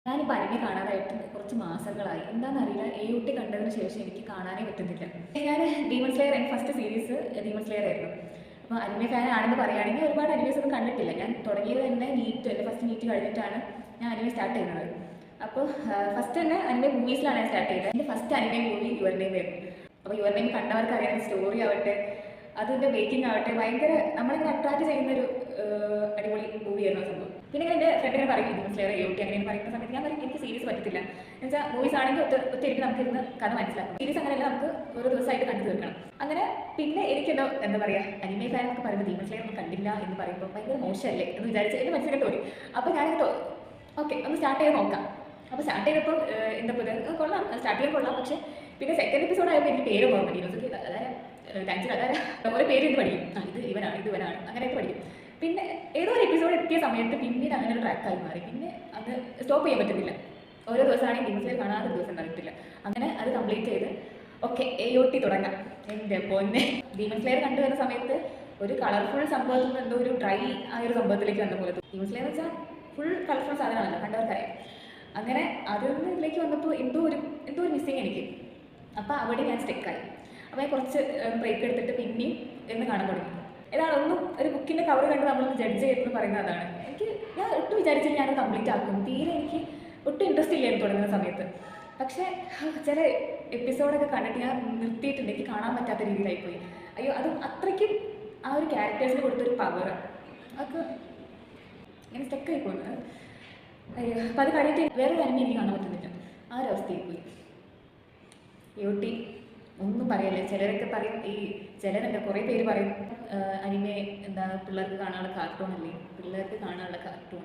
ഞാനിപ്പോൾ അനിമെ കാണാതായിട്ട് കുറച്ച് മാസങ്ങളായി. എന്താണെന്നറിയില്ല, AOT കണ്ടതിന് ശേഷം എനിക്ക് കാണാനേ പറ്റുന്നില്ല. ഞാൻ ഡീമൺ സ്ലെയർ എൻ്റെ ഫസ്റ്റ് സീരീസ് ഡീമൺ സ്ലെയർ ആയിരുന്നു. അപ്പോൾ അനിമെ ഫാൻ ആണെന്ന് പറയുകയാണെങ്കിൽ ഒരുപാട് അനിമേസ് ഒന്നും കണ്ടിട്ടില്ല. ഞാൻ തുടങ്ങിയത് തന്നെ നീറ്റ്, എൻ്റെ ഫസ്റ്റ് നീറ്റ് കഴിഞ്ഞിട്ടാണ് ഞാൻ അനിമെ സ്റ്റാർട്ട് ചെയ്യുന്നത്. അപ്പോൾ ഫസ്റ്റ് തന്നെ അനിമെ മൂവീസിലാണ് ഞാൻ സ്റ്റാർട്ട് ചെയ്തത്. എൻ്റെ first anime movie your name ആയിരുന്നു. അപ്പോൾ യുവർ നെയിം കണ്ടവർക്ക് അറിയാവുന്ന സ്റ്റോറി ആവട്ടെ, അതിൻ്റെ മേക്കിംഗ് ആവട്ടെ, ഭയങ്കര നമ്മളിങ്ങനെ അട്രാക്ട് ചെയ്യുന്നൊരു അടിപൊളി മൂവിയായിരുന്നു ആ സംഭവം. പിന്നെ എൻ്റെ ഫ്രണ്ടിനെ പറയും ഡീമൺ സ്ലെയർ AOT അങ്ങനെ പറയുന്ന സമയത്ത് ഞാൻ പറയും എനിക്ക് സീരീസ് പറ്റത്തില്ല. എന്നുവെച്ചാൽ മൂവീസ് ആണെങ്കിൽ ഒറ്റയ്ക്ക് നമുക്ക് ഇരുന്ന് കഥ മനസ്സിലാക്കും. സീരീസ് അങ്ങനെയല്ല, നമുക്ക് ഓരോ ദിവസമായിട്ട് കണ്ടു തീർക്കണം. അങ്ങനെ പിന്നെ എനിക്കെന്തോ എന്താ പറയുക, അനിമെ ഫാൻ എന്നൊക്കെ പറയുമ്പോൾ ഡീമൺ സ്ലെയർ ഒന്നും കണ്ടില്ല എന്ന് പറയുമ്പോൾ ഭയങ്കര മോശമല്ലേ എന്ന് വിചാരിച്ച് എൻ്റെ മനസ്സിലേക്ക് തോന്നി. അപ്പോൾ ഞാനിത് ഓക്കെ ഒന്ന് സ്റ്റാർട്ട് ചെയ്ത് നോക്കാം. അപ്പോൾ സ്റ്റാർട്ട് ചെയ്തപ്പോൾ എന്താ പറയുക, കൊള്ളാം, സ്റ്റാർട്ട് ചെയ്യാൻ കൊള്ളാം. പക്ഷേ പിന്നെ സെക്കൻഡ് എപ്പിസോഡ് ആയപ്പോൾ എനിക്ക് പേര് ഓർമ്മ ഡീനോസൊക്കെ അതായത് ടാൻസിൽ അതായത് ഓരോ പേര് ഇത് പഠിക്കും. ഇത് ഇവനാണ് അങ്ങനെയൊക്കെ പഠിക്കും. പിന്നെ ഏതോ ഒരു എപ്പിസോഡ് എത്തിയ സമയത്ത് പിന്നീട് അങ്ങനെ ഒരു ട്രാക്കായി മാറി. പിന്നെ അത് സ്റ്റോപ്പ് ചെയ്യാൻ പറ്റുന്നില്ല. ഓരോ ദിവസമാണെങ്കിൽ ഡീമൺ സ്ലെയർ കാണാതെ ദിവസം ഉണ്ടായിട്ടില്ല. അങ്ങനെ അത് കംപ്ലീറ്റ് ചെയ്ത് ഓക്കെ AOT തുടങ്ങാം. എൻ്റെ പൊന്നെ, ഡീമൺ സ്ലെയർ കണ്ടുവരുന്ന സമയത്ത് ഒരു കളർഫുൾ സംഭവത്തിൽ നിന്ന് എന്തോ ഒരു ഡ്രൈ ആ ഒരു സംഭവത്തിലേക്ക് വന്ന പോലെ. ഡീമൺ സ്ലെയർ എന്ന് വെച്ചാൽ ഫുൾ കളർഫുൾ സാധനമാണല്ലോ, കണ്ടവർക്കറിയാം. അങ്ങനെ അതിൽ നിന്ന് ഇതിലേക്ക് വന്നപ്പോൾ എന്തോ ഒരു മിസ്സിങ് എനിക്ക്. അപ്പോൾ അവിടെ ഞാൻ സ്റ്റെക്കായി. അപ്പോൾ ഞാൻ കുറച്ച് ബ്രേക്ക് എടുത്തിട്ട് പിന്നെയും എന്ന് കാണാൻ തുടങ്ങി. ഇതാണ് ഒന്നും ഒരു ബുക്കിൻ്റെ കവർ കണ്ട് നമ്മളൊന്ന് ജഡ്ജ് ചെയ്തെന്ന് പറയുന്നത് അതാണ്. ഞാൻ ഒട്ടും വിചാരിച്ചില്ല ഞാൻ കംപ്ലീറ്റ് ആക്കും. തീരെ എനിക്ക് ഒട്ടും ഇൻട്രസ്റ്റ് ഇല്ലായിരുന്നു തുടങ്ങുന്ന സമയത്ത്. പക്ഷേ ചില എപ്പിസോഡൊക്കെ കണ്ടിട്ട് ഞാൻ നിർത്തിയിട്ടുണ്ട്. എനിക്ക് കാണാൻ പറ്റാത്ത രീതിയിലായിപ്പോയി. അയ്യോ, അതും അത്രയ്ക്കും ആ ഒരു ക്യാരക്ടേഴ്സിന് കൊടുത്തൊരു പവർ അതൊക്കെ ഇങ്ങനെ സ്റ്റെക്കായി പോകുന്നത്. അയ്യോ, അപ്പോൾ അത് കഴിഞ്ഞിട്ട് വേറൊരു അനിമെ എനിക്ക് കാണാൻ പറ്റുന്നില്ല. ആ ഒരു അവസ്ഥയിൽ പോയി. AOT ഒന്നും പറയല്ലേ. ചിലരൊക്കെ പറയും, ചിലരല്ല കുറേ പേര് പറയും അനിമെ എന്താ പിള്ളേർക്ക് കാണാനുള്ള കാർട്ടൂൺ അല്ലേ, പിള്ളേർക്ക് കാണാനുള്ള കാർട്ടൂൺ.